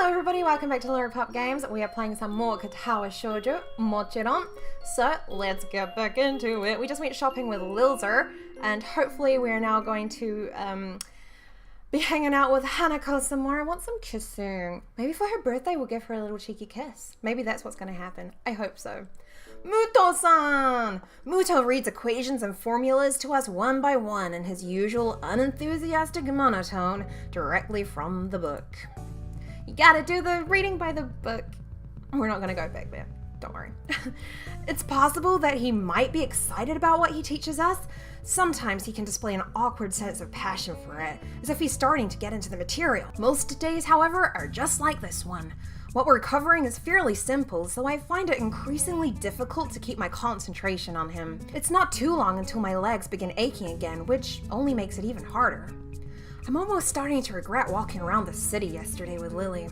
Hello everybody, welcome back to Loripop Games. We are playing some more Katawa Shoujo, Mochiron. So let's get back into it. We just went shopping with Lilzer, and hopefully we're now going to be hanging out with Hanako some more. I want some kissing. Maybe for her birthday we'll give her a little cheeky kiss. Maybe that's what's going to happen. I hope so. Mutou-san! Mutou reads equations and formulas to us one by one in his usual unenthusiastic monotone directly from the book. You gotta do the reading by the book. We're not gonna go back there. Don't worry. It's possible that he might be excited about what he teaches us. Sometimes he can display an awkward sense of passion for it, as if he's starting to get into the material. Most days, however, are just like this one. What we're covering is fairly simple, so I find it increasingly difficult to keep my concentration on him. It's not too long until my legs begin aching again, which only makes it even harder. I'm almost starting to regret walking around the city yesterday with Lily.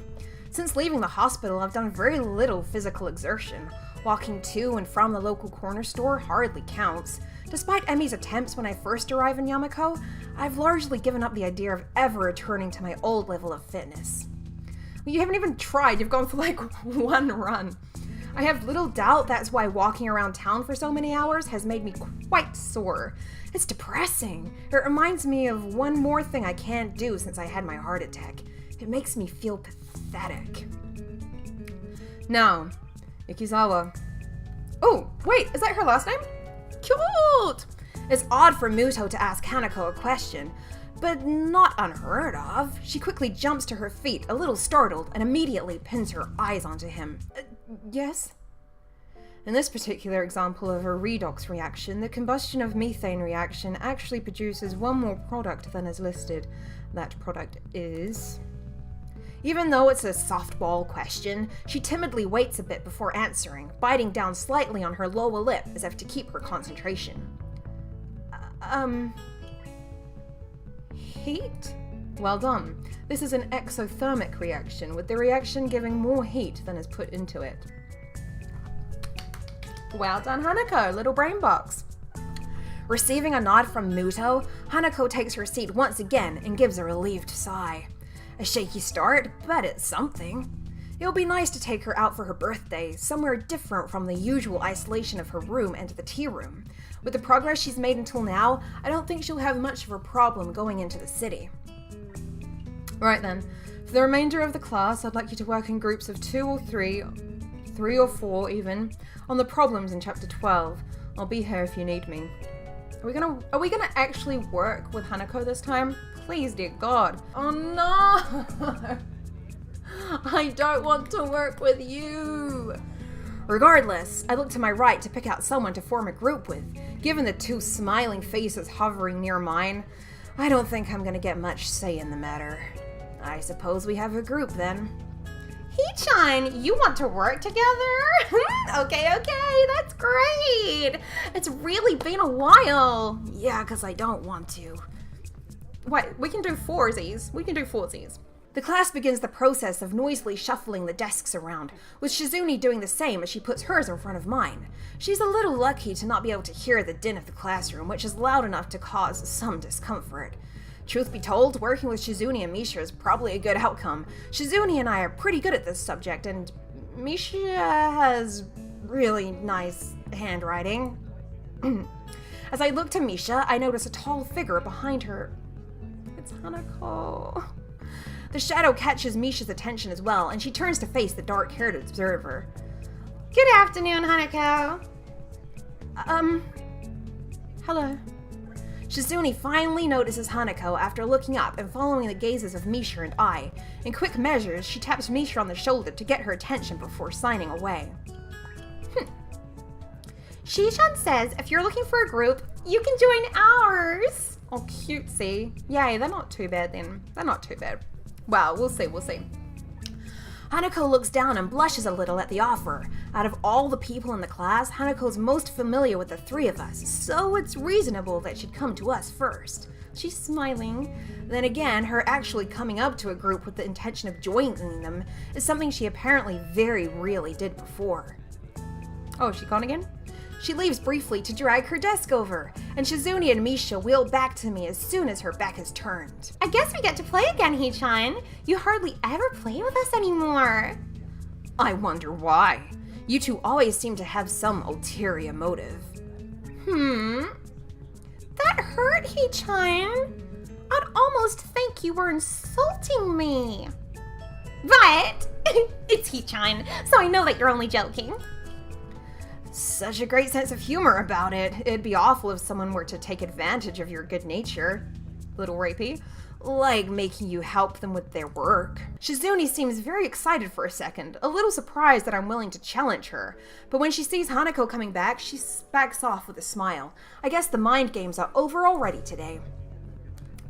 Since leaving the hospital, I've done very little physical exertion. Walking to and from the local corner store hardly counts. Despite Emi's attempts when I first arrived in Yamako, I've largely given up the idea of ever returning to my old level of fitness. You haven't even tried, you've gone for like one run. I have little doubt that's why walking around town for so many hours has made me quite sore. It's depressing. It reminds me of one more thing I can't do since I had my heart attack. It makes me feel pathetic. Now, Ikizawa. Oh, wait, is that her last name? Cute! It's odd for Mutou to ask Hanako a question, but not unheard of. She quickly jumps to her feet, a little startled, and immediately pins her eyes onto him. Yes? In this particular example of a redox reaction, the combustion of methane reaction actually produces one more product than is listed. That product is... Even though it's a softball question, she timidly waits a bit before answering, biting down slightly on her lower lip as if to keep her concentration. Heat? Well done. This is an exothermic reaction, with the reaction giving more heat than is put into it. Well done, Hanako, little brain box. Receiving a nod from Mutou, Hanako takes her seat once again and gives a relieved sigh. A shaky start, but it's something. It'll be nice to take her out for her birthday, somewhere different from the usual isolation of her room and the tea room. With the progress she's made until now, I don't think she'll have much of a problem going into the city. Right then, for the remainder of the class, I'd like you to work in groups of 2 or 3 or 4 even, on the problems in chapter 12. I'll be here if you need me. Are we gonna actually work with Hanako this time? Please, dear God. Oh no! I don't want to work with you! Regardless, I look to my right to pick out someone to form a group with. Given the 2 smiling faces hovering near mine, I don't think I'm gonna get much say in the matter. I suppose we have a group then. Hee-chan, you want to work together? Okay, that's great! It's really been a while. Yeah, because I don't want to. Wait, we can do foursies. The class begins the process of noisily shuffling the desks around, with Shizune doing the same as she puts hers in front of mine. She's a little lucky to not be able to hear the din of the classroom, which is loud enough to cause some discomfort. Truth be told, working with Shizune and Misha is probably a good outcome. Shizune and I are pretty good at this subject, and Misha has really nice handwriting. As I look to Misha, I notice a tall figure behind her. It's Hanako. The shadow catches Misha's attention as well, and she turns to face the dark-haired observer. Good afternoon, Hanako. Hello. Shizune finally notices Hanako after looking up and following the gazes of Misha and I. In quick measures, she taps Misha on the shoulder to get her attention before signing away. Shi-chan says if you're looking for a group, you can join ours. Oh, cutesy. Yay, they're not too bad then. They're not too bad. Well, we'll see. Hanako looks down and blushes a little at the offer. Out of all the people in the class, Hanako's most familiar with the 3 of us, so it's reasonable that she'd come to us first. She's smiling. Then again, her actually coming up to a group with the intention of joining them is something she apparently very rarely did before. Oh, is she gone again? She leaves briefly to drag her desk over, and Shizune and Misha wheel back to me as soon as her back is turned. I guess we get to play again, Hee-chan. You hardly ever play with us anymore. I wonder why. You two always seem to have some ulterior motive. That hurt, Hee-chan. I'd almost think you were insulting me. But it's Hee-chan, so I know that you're only joking. Such a great sense of humor about it. It'd be awful if someone were to take advantage of your good nature, little rapey. Like making you help them with their work. Shizune seems very excited for a second, a little surprised that I'm willing to challenge her. But when she sees Hanako coming back, she backs off with a smile. I guess the mind games are over already today.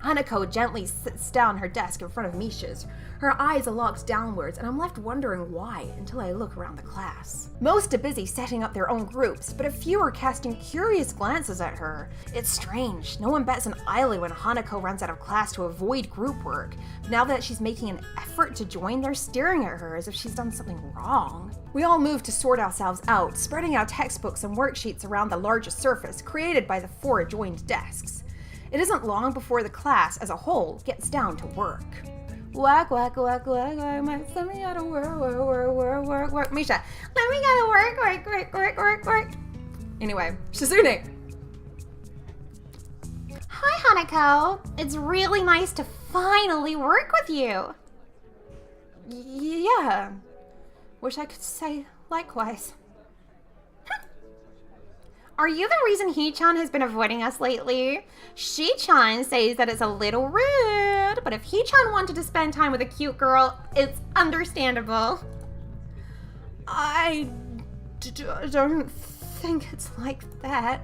Hanako gently sits down her desk in front of Misha's. Her eyes are locked downwards, and I'm left wondering why until I look around the class. Most are busy setting up their own groups, but a few are casting curious glances at her. It's strange. No one bats an eyelid when Hanako runs out of class to avoid group work. But now that she's making an effort to join, they're staring at her as if she's done something wrong. We all move to sort ourselves out, spreading our textbooks and worksheets around the largest surface created by the 4 adjoined desks. It isn't long before the class as a whole gets down to work. Whack, whack, whack, whack, whack, send me out of work. Misha, let me go to work. Anyway, Shizune. Hi, Hanako. It's really nice to finally work with you. Yeah. Wish I could say likewise. Are you the reason Hee-chan has been avoiding us lately? She-chan says that it's a little rude, but if Hee-chan wanted to spend time with a cute girl, it's understandable. I don't think it's like that.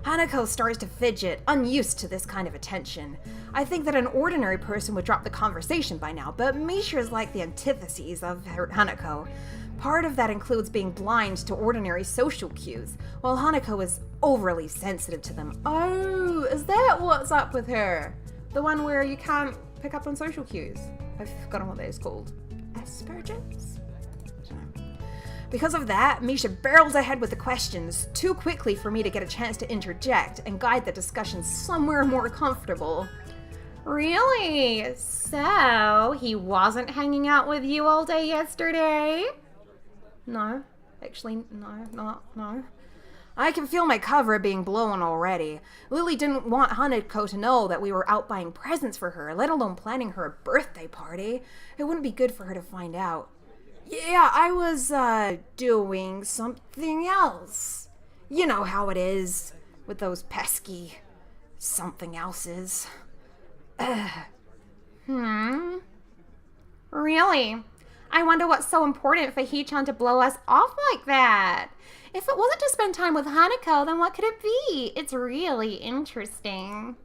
Hanako starts to fidget, unused to this kind of attention. I think that an ordinary person would drop the conversation by now, but Misha is like the antithesis of Hanako. Part of that includes being blind to ordinary social cues, while Hanako is overly sensitive to them. Oh, is that what's up with her? The one where you can't pick up on social cues? I've forgotten what that is called. Asperger's? Because of that, Misha barrels ahead with the questions too quickly for me to get a chance to interject and guide the discussion somewhere more comfortable. Really? So, he wasn't hanging out with you all day yesterday? No. Actually, no. I can feel my cover being blown already. Lily didn't want Hanako to know that we were out buying presents for her, let alone planning her a birthday party. It wouldn't be good for her to find out. Yeah, I was, doing something else. You know how it is with those pesky something elses. Really? I wonder what's so important for Hee-chan to blow us off like that. If it wasn't to spend time with Hanako, then what could it be? It's really interesting.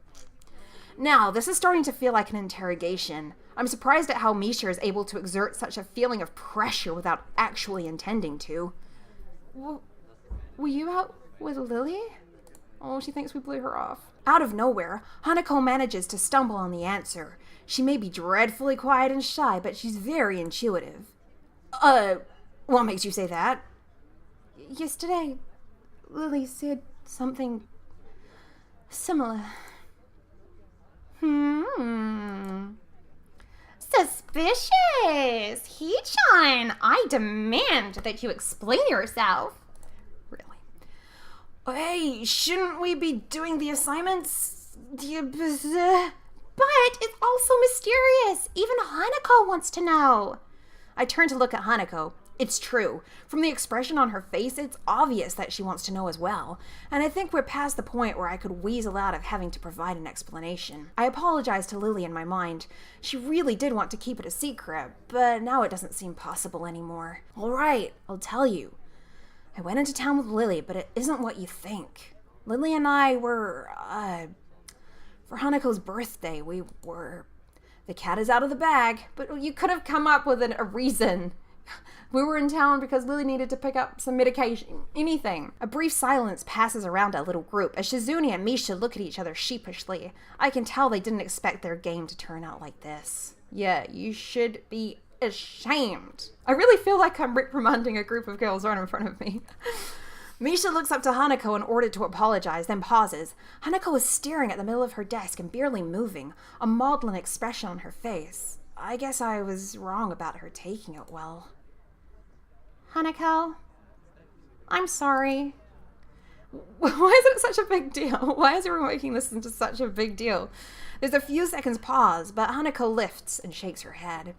Now, this is starting to feel like an interrogation. I'm surprised at how Misha is able to exert such a feeling of pressure without actually intending to. Were you out with Lily? Oh, she thinks we blew her off. Out of nowhere, Hanako manages to stumble on the answer. She may be dreadfully quiet and shy, but she's very intuitive. What makes you say that? Yesterday, Lily said something similar. Suspicious! Hee-chan, I demand that you explain yourself. Really? Hey, shouldn't we be doing the assignments? But it's also mysterious. Even Hanako wants to know. I turn to look at Hanako. It's true. From the expression on her face, it's obvious that she wants to know as well. And I think we're past the point where I could weasel out of having to provide an explanation. I apologize to Lily in my mind. She really did want to keep it a secret, but now it doesn't seem possible anymore. All right, I'll tell you. I went into town with Lily, but it isn't what you think. Lily and I were, for Hanako's birthday, we were... The cat is out of the bag, but you could have come up with a reason. We were in town because Lily needed to pick up some medication. Anything. A brief silence passes around our little group as Shizune and Misha look at each other sheepishly. I can tell they didn't expect their game to turn out like this. Yeah, you should be ashamed. I really feel like I'm reprimanding a group of girls right in front of me. Misha looks up to Hanako in order to apologize, then pauses. Hanako is staring at the middle of her desk and barely moving, a maudlin expression on her face. I guess I was wrong about her taking it well. Hanako, I'm sorry. Why is it such a big deal? Why is everyone making this into such a big deal? There's a few seconds pause, but Hanako lifts and shakes her head.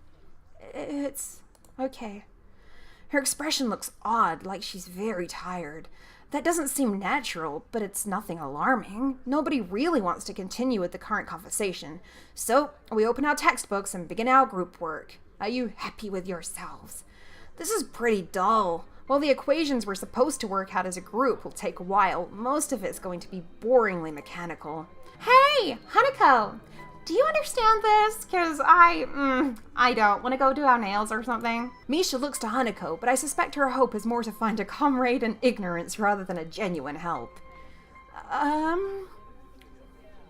It's okay. Her expression looks odd, like she's very tired. That doesn't seem natural, but it's nothing alarming. Nobody really wants to continue with the current conversation. So, we open our textbooks and begin our group work. Are you happy with yourselves? This is pretty dull. While the equations we're supposed to work out as a group will take a while, most of it's going to be boringly mechanical. Hey, Hanako, do you understand this? Because I don't. Want to go do our nails or something? Misha looks to Hanako, but I suspect her hope is more to find a comrade in ignorance rather than a genuine help.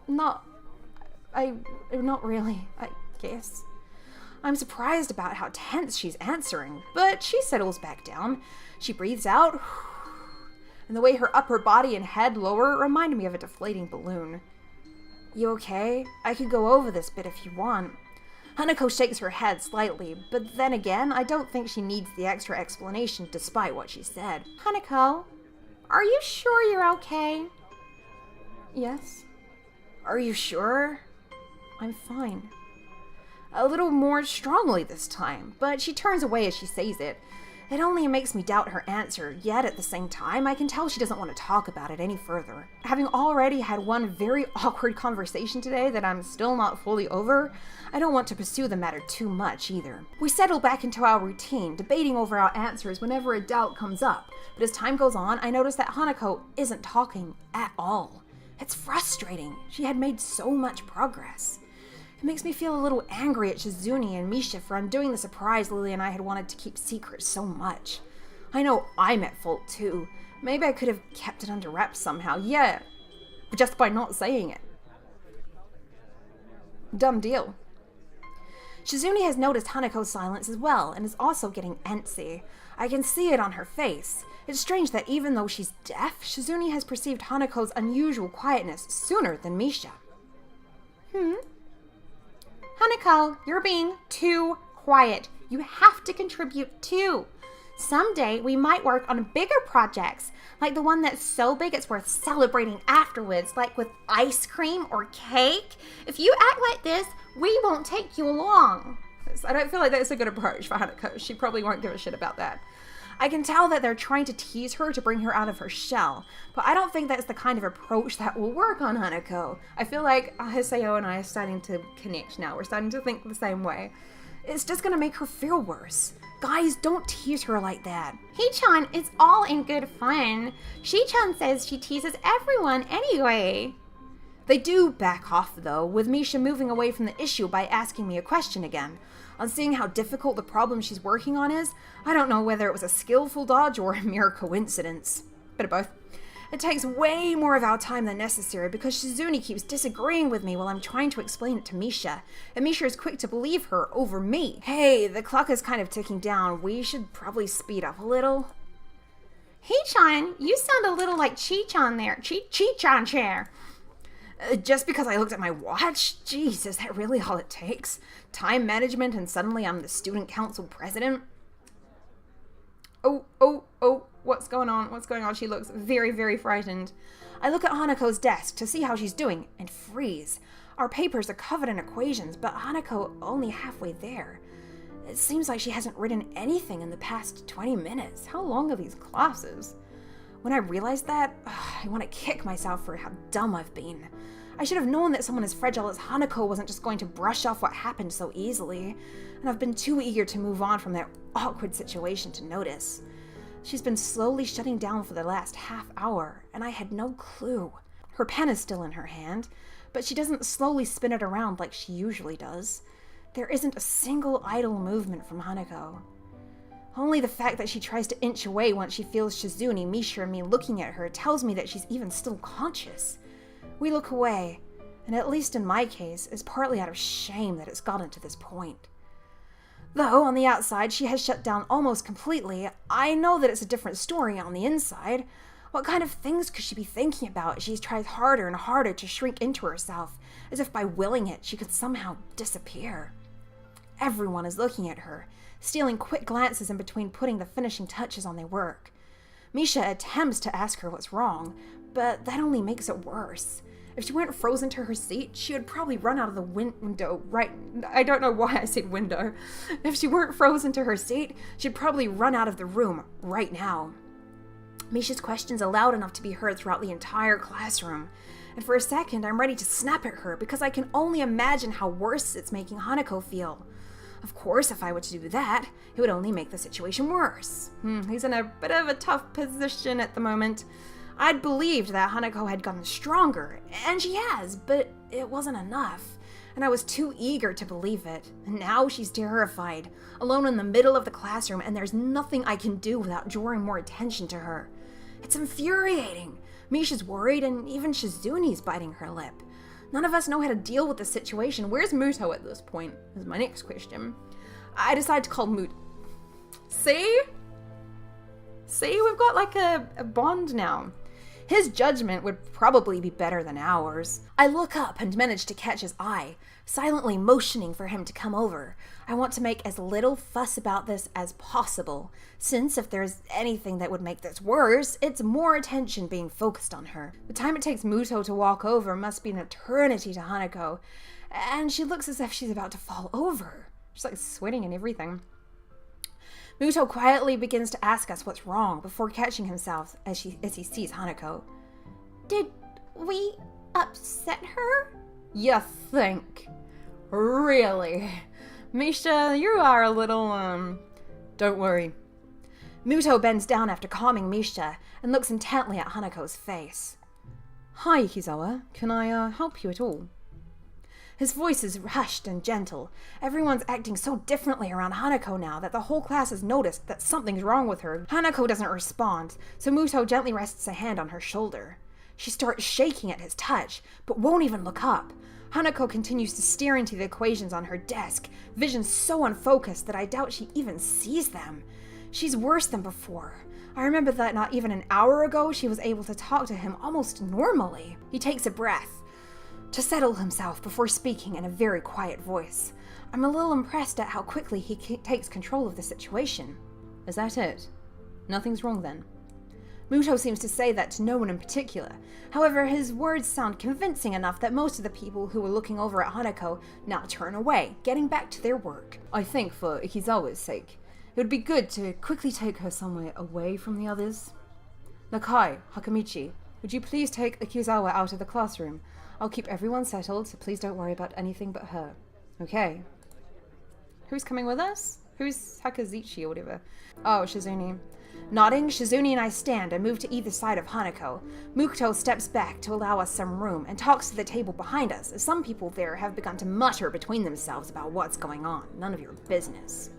Not really, I guess. I'm surprised about how tense she's answering, but she settles back down. She breathes out, and the way her upper body and head lower remind me of a deflating balloon. You okay? I could go over this bit if you want. Hanako shakes her head slightly, but then again, I don't think she needs the extra explanation despite what she said. Hanako, are you sure you're okay? Yes. Are you sure? I'm fine. A little more strongly this time, but she turns away as she says it. It only makes me doubt her answer, yet at the same time, I can tell she doesn't want to talk about it any further. Having already had one very awkward conversation today that I'm still not fully over, I don't want to pursue the matter too much either. We settle back into our routine, debating over our answers whenever a doubt comes up, but as time goes on, I notice that Hanako isn't talking at all. It's frustrating. She had made so much progress. It makes me feel a little angry at Shizune and Misha for undoing the surprise Lily and I had wanted to keep secret so much. I know I'm at fault too. Maybe I could have kept it under wraps somehow, yeah, just by not saying it. Dumb deal. Shizune has noticed Hanako's silence as well and is also getting antsy. I can see it on her face. It's strange that even though she's deaf, Shizune has perceived Hanako's unusual quietness sooner than Misha. Hanako, you're being too quiet. You have to contribute too. Someday we might work on bigger projects, like the one that's so big it's worth celebrating afterwards, like with ice cream or cake. If you act like this, we won't take you along. I don't feel like that's a good approach for Hanako. She probably won't give a shit about that. I can tell that they're trying to tease her to bring her out of her shell, but I don't think that's the kind of approach that will work on Hanako. I feel like Hisao and I are starting to connect now. We're starting to think the same way. It's just gonna make her feel worse. Guys, don't tease her like that. Hee-chan, it's all in good fun. Shi-chan says she teases everyone anyway. They do back off, though, with Misha moving away from the issue by asking me a question again. On seeing how difficult the problem she's working on is, I don't know whether it was a skillful dodge or a mere coincidence. Bit of both. It takes way more of our time than necessary because Shizune keeps disagreeing with me while I'm trying to explain it to Misha, and Misha is quick to believe her over me. Hey, the clock is kind of ticking down. We should probably speed up a little. Hee-chan, you sound a little like Chi-chan there. Chi-chan chair. Just because I looked at my watch? Jeez, is that really all it takes? Time management and suddenly I'm the student council president? Oh, what's going on? What's going on? She looks very, very frightened. I look at Hanako's desk to see how she's doing and freeze. Our papers are covered in equations, but Hanako only halfway there. It seems like she hasn't written anything in the past 20 minutes. How long are these classes? When I realize that, I want to kick myself for how dumb I've been. I should have known that someone as fragile as Hanako wasn't just going to brush off what happened so easily, and I've been too eager to move on from that awkward situation to notice. She's been slowly shutting down for the last half hour, and I had no clue. Her pen is still in her hand, but she doesn't slowly spin it around like she usually does. There isn't a single idle movement from Hanako. Only the fact that she tries to inch away once she feels Shizune, Misha, and me looking at her tells me that she's even still conscious. We look away, and at least in my case, it's partly out of shame that it's gotten to this point. Though, on the outside, she has shut down almost completely, I know that it's a different story on the inside. What kind of things could she be thinking about as she tries harder and harder to shrink into herself, as if by willing it she could somehow disappear? Everyone is looking at her, stealing quick glances in between putting the finishing touches on their work. Misha attempts to ask her what's wrong, but that only makes it worse. If she weren't frozen to her seat, she would probably run out of the window I don't know why I said window. If she weren't frozen to her seat, she'd probably run out of the room right now. Misha's questions are loud enough to be heard throughout the entire classroom, and for a second I'm ready to snap at her because I can only imagine how worse it's making Hanako feel. Of course, if I were to do that, it would only make the situation worse. He's in a bit of a tough position at the moment. I'd believed that Hanako had gotten stronger, and she has, but it wasn't enough, and I was too eager to believe it. And now she's terrified, alone in the middle of the classroom, and there's nothing I can do without drawing more attention to her. It's infuriating. Misha's worried, and even Shizune's biting her lip. None of us know how to deal with the situation. Where's Mutou at this point? Is my next question. I decide to call Mutou. See, we've got like a bond now. His judgment would probably be better than ours. I look up and manage to catch his eye, silently motioning for him to come over. I want to make as little fuss about this as possible, since if there's anything that would make this worse, it's more attention being focused on her. The time it takes Mutou to walk over must be an eternity to Hanako, and she looks as if she's about to fall over. She's like sweating and everything. Mutou quietly begins to ask us what's wrong before catching himself as he sees Hanako. Did we upset her? You think? Really? Misha, you are a little, Don't worry. Mutou bends down after calming Misha and looks intently at Hanako's face. Hi, Hisawa. Can I, help you at all? His voice is hushed and gentle. Everyone's acting so differently around Hanako now that the whole class has noticed that something's wrong with her. Hanako doesn't respond, so Mutou gently rests a hand on her shoulder. She starts shaking at his touch, but won't even look up. Hanako continues to stare into the equations on her desk, vision so unfocused that I doubt she even sees them. She's worse than before. I remember that not even an hour ago she was able to talk to him almost normally. He takes a breath to settle himself before speaking in a very quiet voice. I'm a little impressed at how quickly he takes control of the situation. Is that it? Nothing's wrong then? Mutou seems to say that to no one in particular. However, his words sound convincing enough that most of the people who were looking over at Hanako now turn away, getting back to their work. I think for Ikizawa's sake, it would be good to quickly take her somewhere away from the others. Nakai, Hakamichi, would you please take Ikizawa out of the classroom? I'll keep everyone settled, so please don't worry about anything but her. Okay. Who's coming with us? Who's Hakazuchi or whatever? Oh, Shizune. Nodding, Shizune and I stand and move to either side of Hanako. Mutou steps back to allow us some room and talks to the table behind us, as some people there have begun to mutter between themselves about what's going on. None of your business.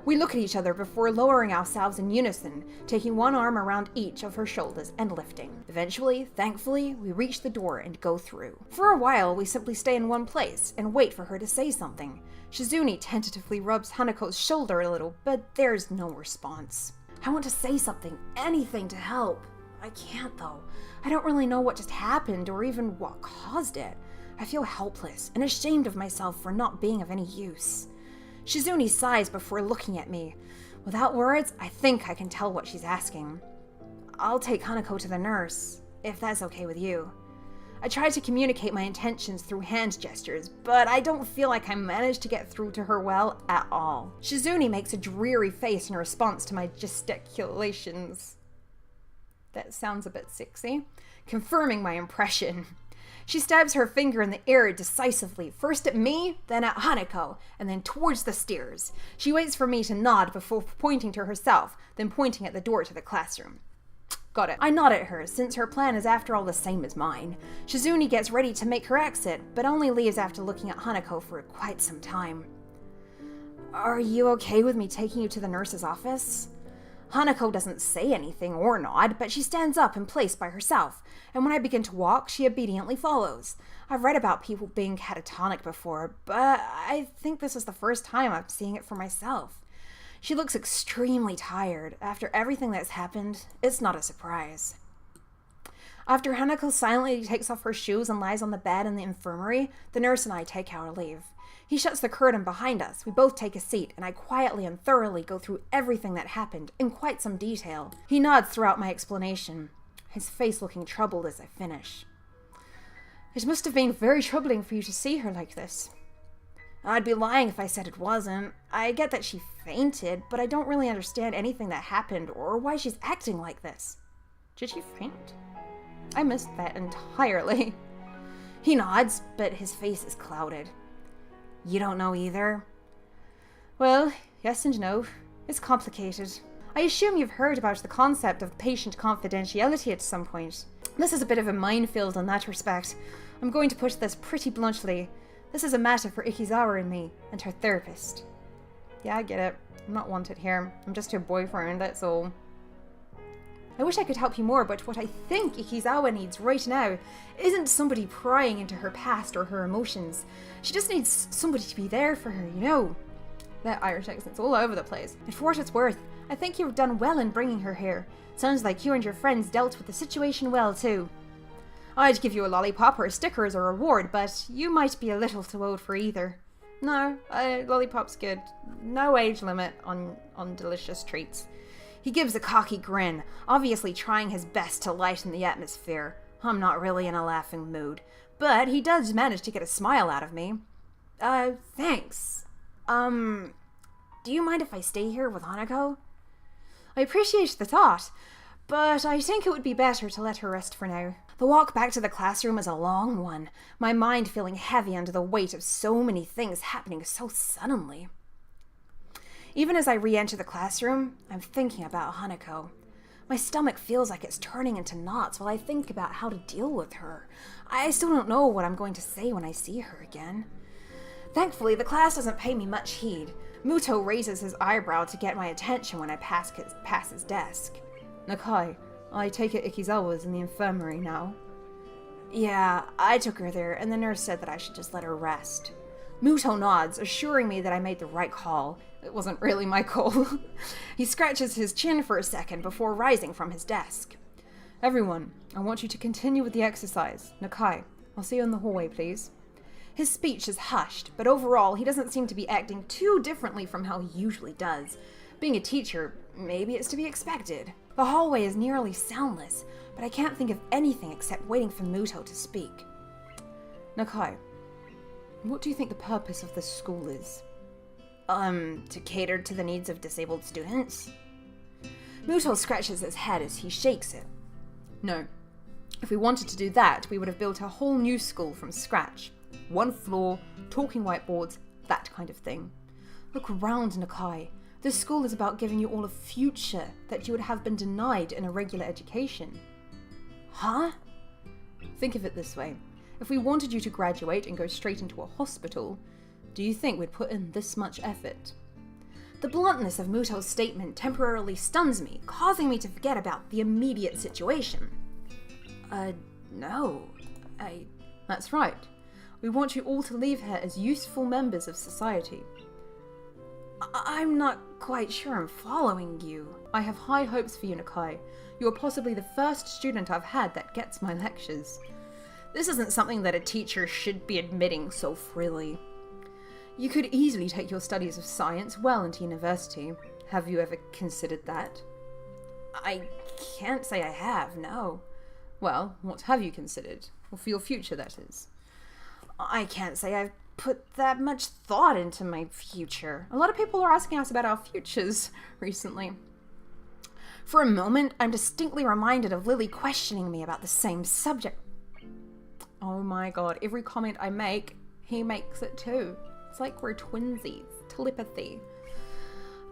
We look at each other before lowering ourselves in unison, taking one arm around each of her shoulders and lifting. Eventually, thankfully, we reach the door and go through. For a while, we simply stay in one place and wait for her to say something. Shizune tentatively rubs Hanako's shoulder a little, but there's no response. I want to say something, anything to help. I can't though. I don't really know what just happened or even what caused it. I feel helpless and ashamed of myself for not being of any use. Shizune sighs before looking at me. Without words, I think I can tell what she's asking. I'll take Hanako to the nurse, if that's okay with you. I try to communicate my intentions through hand gestures, but I don't feel like I managed to get through to her well at all. Shizune makes a dreary face in response to my gesticulations. That sounds a bit sexy, confirming my impression. She stabs her finger in the air decisively, first at me, then at Hanako, and then towards the stairs. She waits for me to nod before pointing to herself, then pointing at the door to the classroom. Got it. I nod at her, since her plan is after all the same as mine. Shizune gets ready to make her exit, but only leaves after looking at Hanako for quite some time. Are you okay with me taking you to the nurse's office? Hanako doesn't say anything or nod, but she stands up in place by herself, and when I begin to walk, she obediently follows. I've read about people being catatonic before, but I think this is the first time I'm seeing it for myself. She looks extremely tired. After everything that's happened, it's not a surprise. After Hanako silently takes off her shoes and lies on the bed in the infirmary, the nurse and I take our leave. He shuts the curtain behind us, we both take a seat, and I quietly and thoroughly go through everything that happened, in quite some detail. He nods throughout my explanation, his face looking troubled as I finish. It must have been very troubling for you to see her like this. I'd be lying if I said it wasn't. I get that she fainted, but I don't really understand anything that happened or why she's acting like this. Did she faint? I missed that entirely. He nods, but his face is clouded. You don't know either? Well, yes and no. It's complicated. I assume you've heard about the concept of patient confidentiality at some point. This is a bit of a minefield in that respect. I'm going to put this pretty bluntly. This is a matter for Ikizawa and me, and her therapist. Yeah, I get it. I'm not wanted here. I'm just her boyfriend, that's all. I wish I could help you more, but what I think Ikizawa needs right now isn't somebody prying into her past or her emotions. She just needs somebody to be there for her, you know. That Irish accent's all over the place. And for what it's worth, I think you've done well in bringing her here. Sounds like you and your friends dealt with the situation well, too. I'd give you a lollipop or a sticker as a reward, but you might be a little too old for either. No, lollipop's good. No age limit on delicious treats. He gives a cocky grin, obviously trying his best to lighten the atmosphere. I'm not really in a laughing mood, but he does manage to get a smile out of me. Thanks. Do you mind if I stay here with Hanako? I appreciate the thought, but I think it would be better to let her rest for now. The walk back to the classroom is a long one, my mind feeling heavy under the weight of so many things happening so suddenly. Even as I re-enter the classroom, I'm thinking about Hanako. My stomach feels like it's turning into knots while I think about how to deal with her. I still don't know what I'm going to say when I see her again. Thankfully, the class doesn't pay me much heed. Mutou raises his eyebrow to get my attention when I pass his desk. Nakai, I take it Ikizawa's in the infirmary now. Yeah, I took her there, and the nurse said that I should just let her rest. Mutou nods, assuring me that I made the right call. It wasn't really my call. He scratches his chin for a second before rising from his desk. Everyone, I want you to continue with the exercise. Nakai, I'll see you in the hallway, please. His speech is hushed, but overall he doesn't seem to be acting too differently from how he usually does. Being a teacher, maybe it's to be expected. The hallway is nearly soundless, but I can't think of anything except waiting for Mutou to speak. Nakai, what do you think the purpose of this school is? To cater to the needs of disabled students? Mutou scratches his head as he shakes it. No. If we wanted to do that, we would have built a whole new school from scratch. One floor, talking whiteboards, that kind of thing. Look around, Nakai. This school is about giving you all a future that you would have been denied in a regular education. Huh? Think of it this way. If we wanted you to graduate and go straight into a hospital, do you think we'd put in this much effort? The bluntness of Mutou's statement temporarily stuns me, causing me to forget about the immediate situation. No. That's right. We want you all to leave here as useful members of society. I'm not quite sure I'm following you. I have high hopes for you, Nakai. You are possibly the first student I've had that gets my lectures. This isn't something that a teacher should be admitting so freely. You could easily take your studies of science well into university. Have you ever considered that? I can't say I have, no. Well, what have you considered? Or for your future, that is. I can't say I've put that much thought into my future. A lot of people are asking us about our futures recently. For a moment, I'm distinctly reminded of Lilly questioning me about the same subject. Oh my god, every comment I make, he makes it too. It's like we're twinsies. Telepathy.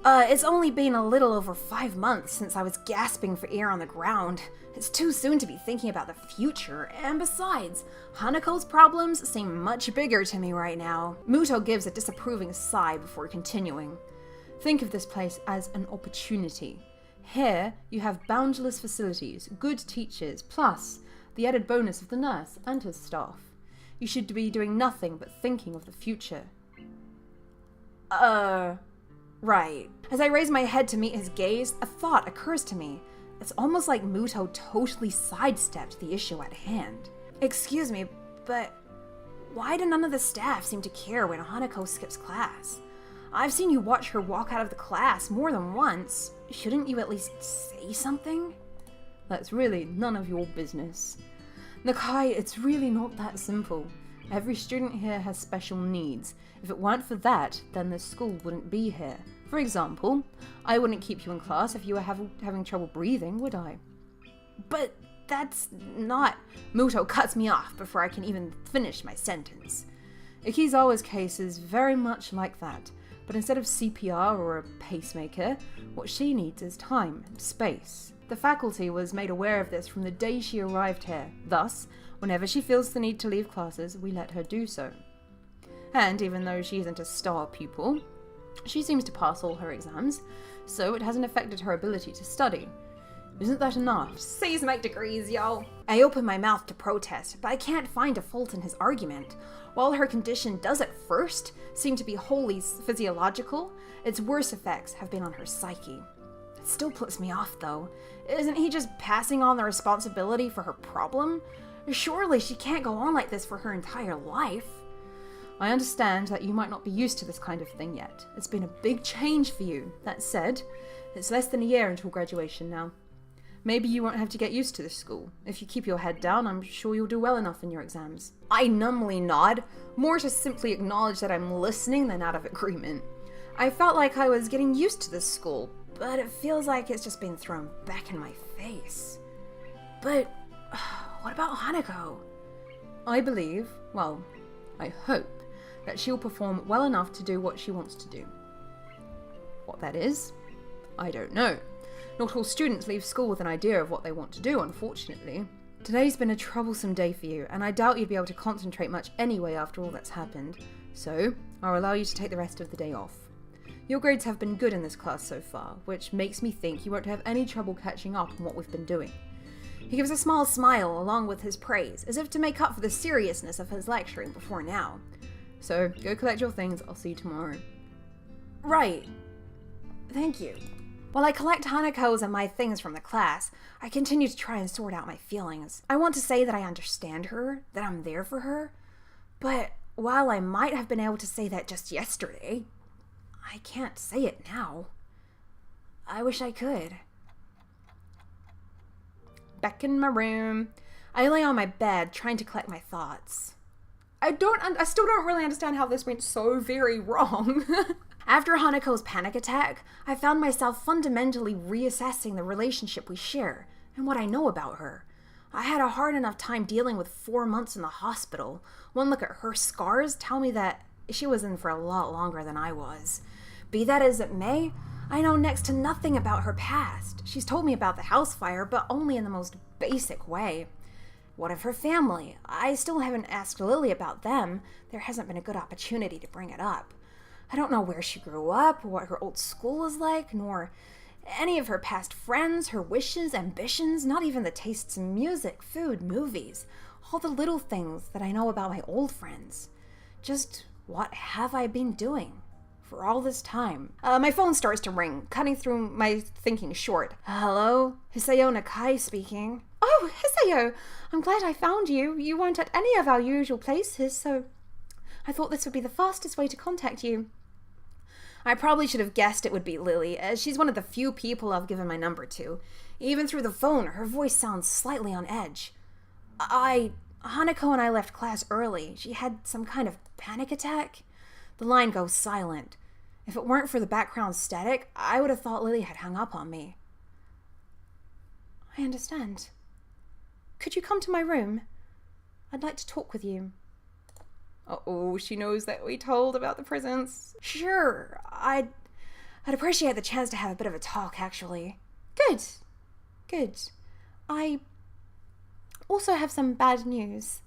It's only been a little over 5 months since I was gasping for air on the ground. It's too soon to be thinking about the future, and besides, Hanako's problems seem much bigger to me right now. Mutou gives a disapproving sigh before continuing. Think of this place as an opportunity. Here, you have boundless facilities, good teachers, plus the added bonus of the nurse and his staff. You should be doing nothing but thinking of the future. Right. As I raise my head to meet his gaze, a thought occurs to me. It's almost like Mutou totally sidestepped the issue at hand. Excuse me, but why do none of the staff seem to care when Hanako skips class? I've seen you watch her walk out of the class more than once. Shouldn't you at least say something? That's really none of your business. Nakai, it's really not that simple. Every student here has special needs. If it weren't for that, then this school wouldn't be here. For example, I wouldn't keep you in class if you were having trouble breathing, would I? But that's not... Mutou cuts me off before I can even finish my sentence. Ikizawa's case is very much like that, but instead of CPR or a pacemaker, what she needs is time and space. The faculty was made aware of this from the day she arrived here. Thus, whenever she feels the need to leave classes, we let her do so. And even though she isn't a star pupil, she seems to pass all her exams, so it hasn't affected her ability to study. Isn't that enough? C's make degrees, yo. I open my mouth to protest, but I can't find a fault in his argument. While her condition does at first seem to be wholly physiological, its worst effects have been on her psyche. It still puts me off, though. Isn't he just passing on the responsibility for her problem? Surely she can't go on like this for her entire life. I understand that you might not be used to this kind of thing yet. It's been a big change for you. That said, it's less than a year until graduation now. Maybe you won't have to get used to this school. If you keep your head down, I'm sure you'll do well enough in your exams. I numbly nod, more to simply acknowledge that I'm listening than out of agreement. I felt like I was getting used to this school, but it feels like it's just been thrown back in my face. But what about Hanako? I believe, well, I hope, that she'll perform well enough to do what she wants to do. What that is, I don't know. Not all students leave school with an idea of what they want to do, unfortunately. Today's been a troublesome day for you, and I doubt you'd be able to concentrate much anyway after all that's happened, so I'll allow you to take the rest of the day off. Your grades have been good in this class so far, which makes me think you won't have any trouble catching up on what we've been doing. He gives a small smile along with his praise, as if to make up for the seriousness of his lecturing before now. So, go collect your things, I'll see you tomorrow. Right. Thank you. While I collect Hanako's and my things from the class, I continue to try and sort out my feelings. I want to say that I understand her, that I'm there for her, but while I might have been able to say that just yesterday, I can't say it now. I wish I could. Back in my room, I lay on my bed trying to collect my thoughts. I still don't really understand how this went so very wrong. After Hanako's panic attack, I found myself fundamentally reassessing the relationship we share and what I know about her. I had a hard enough time dealing with 4 months in the hospital. One look at her scars tell me that she was in for a lot longer than I was. Be that as it may, I know next to nothing about her past. She's told me about the house fire, but only in the most basic way. What of her family? I still haven't asked Lilly about them. There hasn't been a good opportunity to bring it up. I don't know where she grew up, what her old school is like, nor any of her past friends, her wishes, ambitions, not even the tastes in music, food, movies, all the little things that I know about my old friends. Just what have I been doing for all this time? My phone starts to ring, cutting through my thinking short. Hello? Hisao Nakai speaking. Oh, Hisao! I'm glad I found you. You weren't at any of our usual places, so I thought this would be the fastest way to contact you. I probably should have guessed it would be Lilly, as she's one of the few people I've given my number to. Even through the phone, her voice sounds slightly on edge. Hanako and I left class early. She had some kind of panic attack. The line goes silent. If it weren't for the background static, I would have thought Lilly had hung up on me. I understand. Could you come to my room? I'd like to talk with you. Uh-oh, she knows that we told about the presents. Sure, I'd appreciate the chance to have a bit of a talk, actually. Good. I also have some bad news.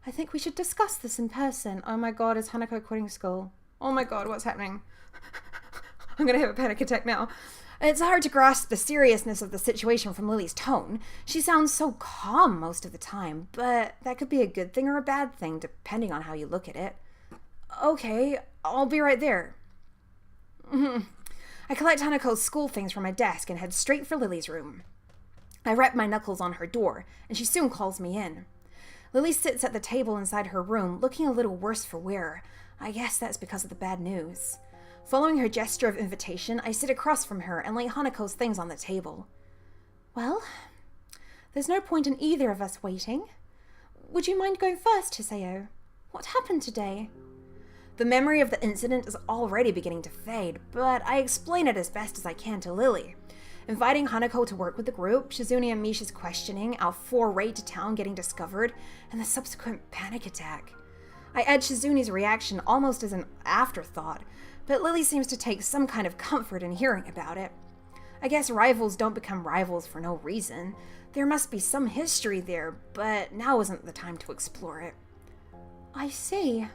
I think we should discuss this in person. Oh my god, is Hanako quitting school? Oh my god, what's happening? I'm gonna have a panic attack now. It's hard to grasp the seriousness of the situation from Lily's tone. She sounds so calm most of the time, but that could be a good thing or a bad thing, depending on how you look at it. Okay, I'll be right there. I collect Hanako's school things from my desk and head straight for Lily's room. I rap my knuckles on her door, and she soon calls me in. Lily sits at the table inside her room, looking a little worse for wear. I guess that's because of the bad news. Following her gesture of invitation, I sit across from her and lay Hanako's things on the table. Well, there's no point in either of us waiting. Would you mind going first, Hisao? What happened today? The memory of the incident is already beginning to fade, but I explain it as best as I can to Lily. Inviting Hanako to work with the group, Shizune and Misha's questioning, our foray to town getting discovered, and the subsequent panic attack. I add Shizune's reaction almost as an afterthought, but Lily seems to take some kind of comfort in hearing about it. I guess rivals don't become rivals for no reason. There must be some history there, but now isn't the time to explore it. I see.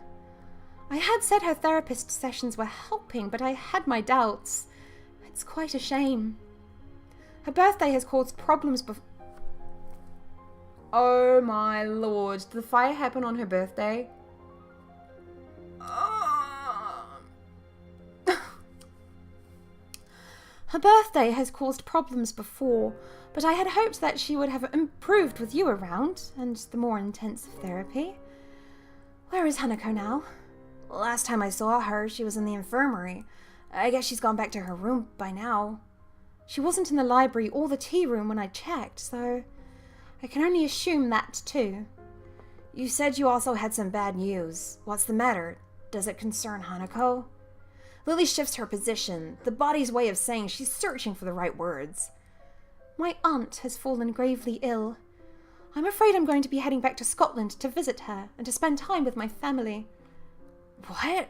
I had said her therapist sessions were helping, but I had my doubts. It's quite a shame. Her birthday has caused problems Oh my lord, did the fire happen on her birthday? Her birthday has caused problems before, but I had hoped that she would have improved with you around, and the more intensive therapy. Where is Hanako now? Last time I saw her, she was in the infirmary. I guess she's gone back to her room by now. She wasn't in the library or the tea room when I checked, so I can only assume that too. You said you also had some bad news. What's the matter? Does it concern Hanako? Lily shifts her position, the body's way of saying she's searching for the right words. My aunt has fallen gravely ill. I'm afraid I'm going to be heading back to Scotland to visit her and to spend time with my family. What?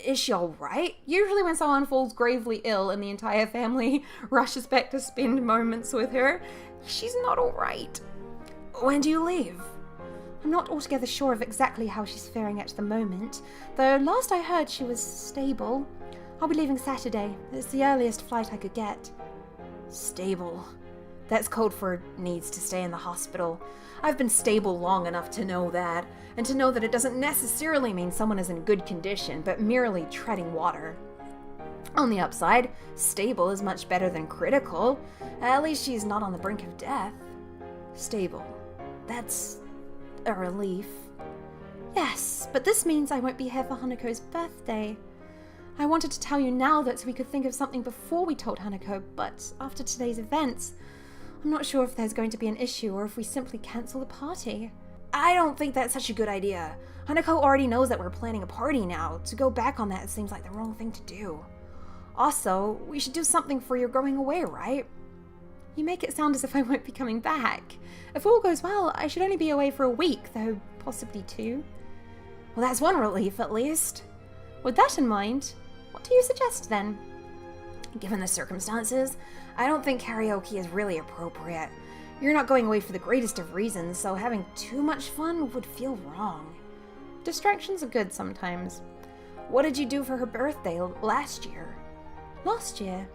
Is she alright? Usually when someone falls gravely ill and the entire family rushes back to spend moments with her, she's not alright. When do you leave? I'm not altogether sure of exactly how she's faring at the moment, though last I heard she was stable. I'll be leaving Saturday. It's the earliest flight I could get. Stable. That's code for needs to stay in the hospital. I've been stable long enough to know that, and to know that it doesn't necessarily mean someone is in good condition, but merely treading water. On the upside, stable is much better than critical. At least she's not on the brink of death. Stable. That's a relief. Yes, but this means I won't be here for Hanako's birthday. I wanted to tell you now that so we could think of something before we told Hanako, but after today's events, I'm not sure if there's going to be an issue or if we simply cancel the party. I don't think that's such a good idea. Hanako already knows that we're planning a party now. To go back on that seems like the wrong thing to do. Also, we should do something for your going away, right? You make it sound as if I won't be coming back. If all goes well, I should only be away for a week, though possibly 2. Well, that's one relief, at least. With that in mind, what do you suggest then? Given the circumstances, I don't think karaoke is really appropriate. You're not going away for the greatest of reasons, so having too much fun would feel wrong. Distractions are good sometimes. What did you do for her birthday last year? Last year?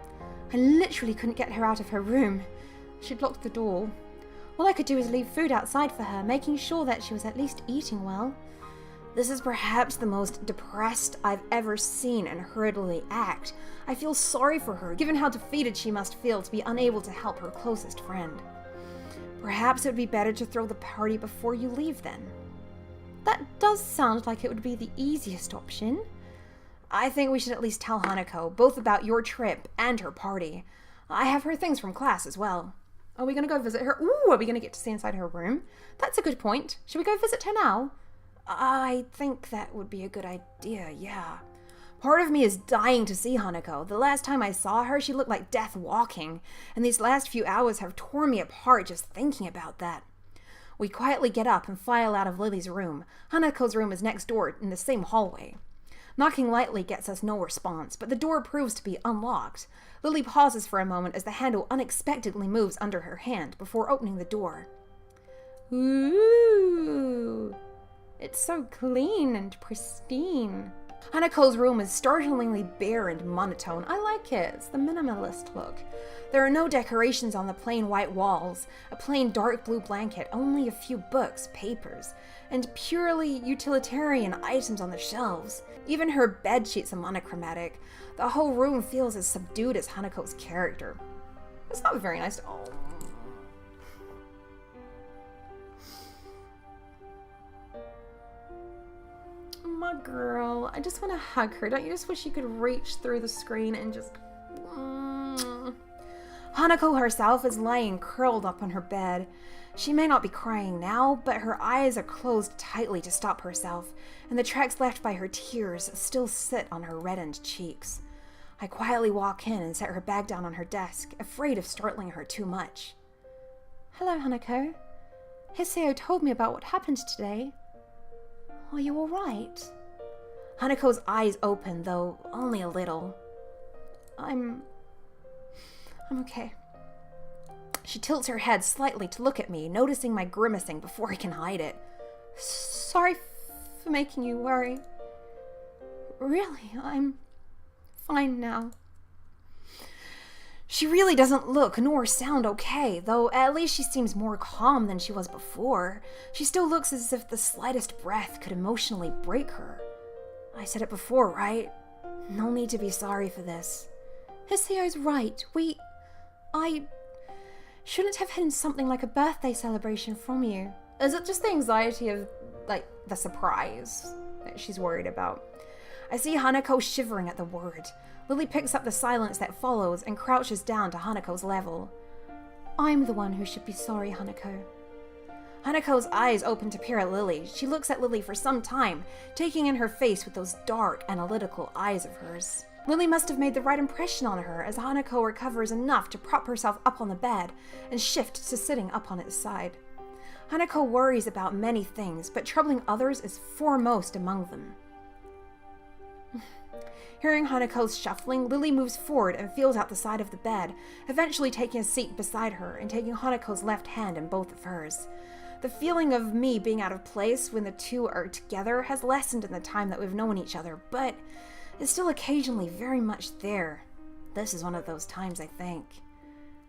I literally couldn't get her out of her room. She'd locked the door. All I could do was leave food outside for her, making sure that she was at least eating well. This is perhaps the most depressed I've ever seen and heard Lily act. I feel sorry for her, given how defeated she must feel to be unable to help her closest friend. Perhaps it would be better to throw the party before you leave then. That does sound like it would be the easiest option. I think we should at least tell Hanako, both about your trip and her party. I have her things from class as well. Are we going to go visit her? Ooh, are we going to get to see inside her room? That's a good point. Should we go visit her now? I think that would be a good idea, yeah. Part of me is dying to see Hanako. The last time I saw her, she looked like death walking, and these last few hours have torn me apart just thinking about that. We quietly get up and file out of Lily's room. Hanako's room is next door in the same hallway. Knocking lightly gets us no response, but the door proves to be unlocked. Lily pauses for a moment as the handle unexpectedly moves under her hand before opening the door. Ooh, it's so clean and pristine. Hanako's room is startlingly bare and monotone. I like it. It's the minimalist look. There are no decorations on the plain white walls, a plain dark blue blanket, only a few books, papers, and purely utilitarian items on the shelves. Even her bed sheets are monochromatic. The whole room feels as subdued as Hanako's character. It's not very nice. Oh. My girl, I just want to hug her. Don't you just wish you could reach through the screen and just... Hanako herself is lying curled up on her bed. She may not be crying now, but her eyes are closed tightly to stop herself, and the tracks left by her tears still sit on her reddened cheeks. I quietly walk in and set her bag down on her desk, afraid of startling her too much. Hello, Hanako. Hisao told me about what happened today. Are you alright? Hanako's eyes open, though only a little. I'm okay. She tilts her head slightly to look at me, noticing my grimacing before I can hide it. Sorry for making you worry. Really, I'm fine now. She really doesn't look nor sound okay, though at least she seems more calm than she was before. She still looks as if the slightest breath could emotionally break her. I said it before, right? No need to be sorry for this. Hisao's right. I shouldn't have hidden something like a birthday celebration from you. Is it just the anxiety of, like, the surprise that she's worried about? I see Hanako shivering at the word. Lily picks up the silence that follows and crouches down to Hanako's level. I'm the one who should be sorry, Hanako. Hanako's eyes open to peer at Lily. She looks at Lily for some time, taking in her face with those dark, analytical eyes of hers. Lily must have made the right impression on her as Hanako recovers enough to prop herself up on the bed and shift to sitting up on its side. Hanako worries about many things, but troubling others is foremost among them. Hearing Hanako's shuffling, Lily moves forward and feels out the side of the bed, eventually taking a seat beside her and taking Hanako's left hand in both of hers. The feeling of me being out of place when the two are together has lessened in the time that we've known each other, but is still occasionally very much there. This is one of those times, I think.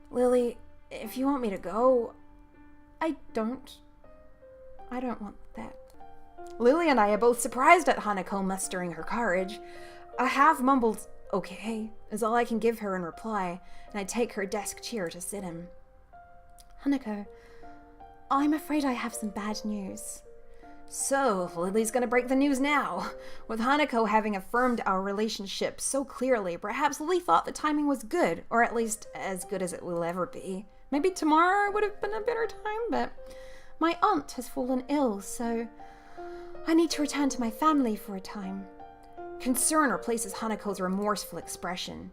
Lily, if you want me to go... I don't want that. Lily and I are both surprised at Hanako mustering her courage. A half-mumbled, okay, is all I can give her in reply, and I take her desk chair to sit in. Hanako, I'm afraid I have some bad news. So, Lily's gonna break the news now. With Hanako having affirmed our relationship so clearly, perhaps Lily thought the timing was good, or at least as good as it will ever be. Maybe tomorrow would have been a better time, but my aunt has fallen ill, so I need to return to my family for a time. Concern replaces Hanako's remorseful expression.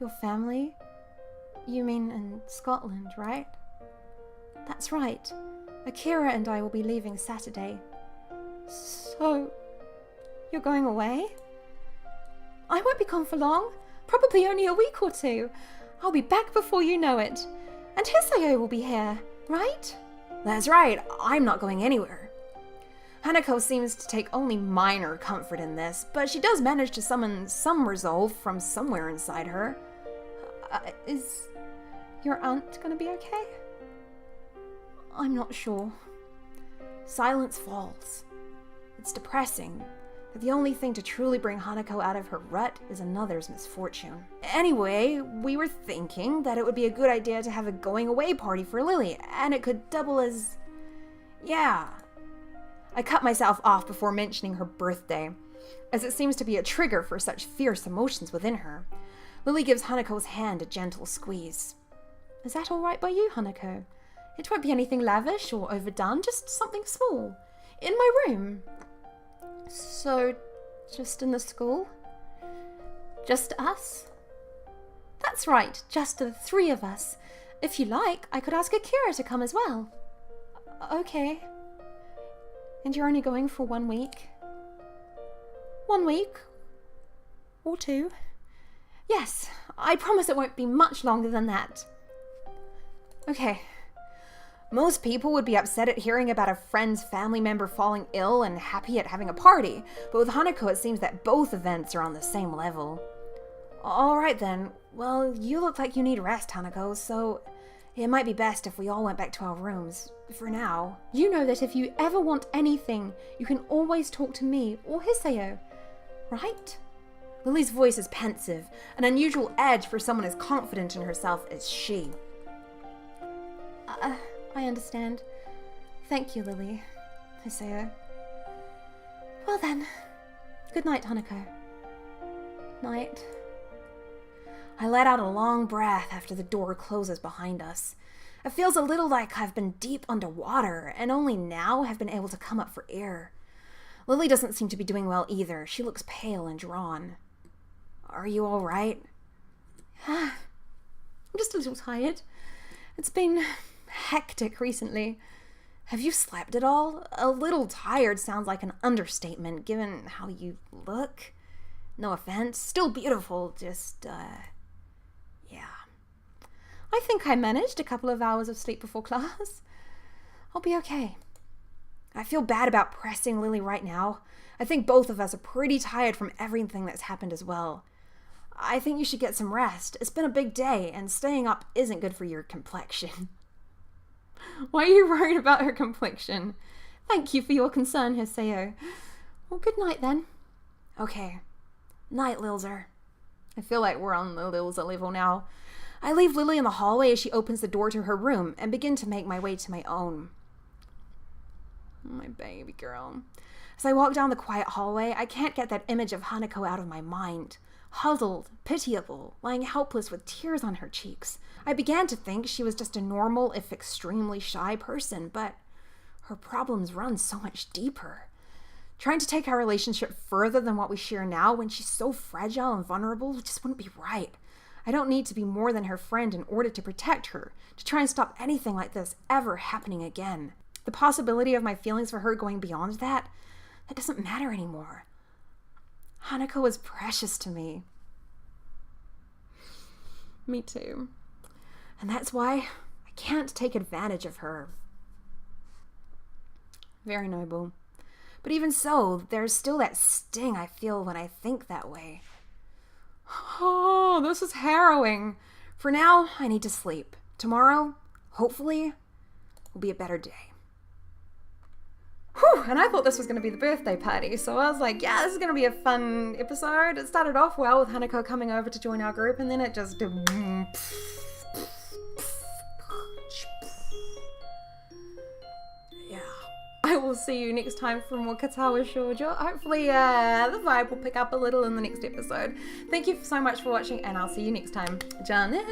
Your family? You mean in Scotland, right? That's right. Akira and I will be leaving Saturday. So, you're going away? I won't be gone for long. Probably only a week or two. I'll be back before you know it. And Hisao will be here, right? That's right. I'm not going anywhere. Hanako seems to take only minor comfort in this, but she does manage to summon some resolve from somewhere inside her. Is your aunt gonna be okay? I'm not sure. Silence falls. It's depressing that the only thing to truly bring Hanako out of her rut is another's misfortune. Anyway, we were thinking that it would be a good idea to have a going away party for Lily, and it could double as... yeah. I cut myself off before mentioning her birthday, as it seems to be a trigger for such fierce emotions within her. Lily gives Hanako's hand a gentle squeeze. Is that all right by you, Hanako? It won't be anything lavish or overdone, just something small. In my room. So, just in the school? Just us? That's right, just the three of us. If you like, I could ask Akira to come as well. Okay. And you're only going for 1 week? 1 week? Or 2? Yes, I promise it won't be much longer than that. Okay. Most people would be upset at hearing about a friend's family member falling ill and happy at having a party, but with Hanako it seems that both events are on the same level. Alright then, well, you look like you need rest, Hanako, so it might be best if we all went back to our rooms, for now. You know that if you ever want anything, you can always talk to me or Hisao, right? Lily's voice is pensive, an unusual edge for someone as confident in herself as she. I understand. Thank you, Lily. Hisao. Well then, good night, Hanako. Night. I let out a long breath after the door closes behind us. It feels a little like I've been deep underwater and only now have been able to come up for air. Lily doesn't seem to be doing well either. She looks pale and drawn. Are you all right? I'm just a little tired. It's been hectic recently. Have you slept at all? A little tired sounds like an understatement given how you look. No offense. Still beautiful, just, yeah. I think I managed a couple of hours of sleep before class. I'll be okay. I feel bad about pressing Lily right now. I think both of us are pretty tired from everything that's happened as well. I think you should get some rest. It's been a big day, and staying up isn't good for your complexion. Why are you worried about her complexion? Thank you for your concern, Hisao. Well, good night then. Okay. Night, Lilzer. I feel like we're on the Lilzer level now. I leave Lily in the hallway as she opens the door to her room and begin to make my way to my own. My baby girl. As I walk down the quiet hallway, I can't get that image of Hanako out of my mind. Huddled, pitiable, lying helpless with tears on her cheeks. I began to think she was just a normal, if extremely shy person, but her problems run so much deeper. Trying to take our relationship further than what we share now when she's so fragile and vulnerable just wouldn't be right. I don't need to be more than her friend in order to protect her, to try and stop anything like this ever happening again. The possibility of my feelings for her going beyond that doesn't matter anymore. Hanako is precious to me. Me too. And that's why I can't take advantage of her. Very noble. But even so, there's still that sting I feel when I think that way. Oh, this is harrowing. For now, I need to sleep. Tomorrow, hopefully, will be a better day. Whew, and I thought this was going to be the birthday party, so I was like, yeah, this is going to be a fun episode. It started off well with Hanako coming over to join our group, and then it just... Yeah. I will see you next time for more Katawa Shoujo. Hopefully the vibe will pick up a little in the next episode. Thank you so much for watching, and I'll see you next time. Ja ne!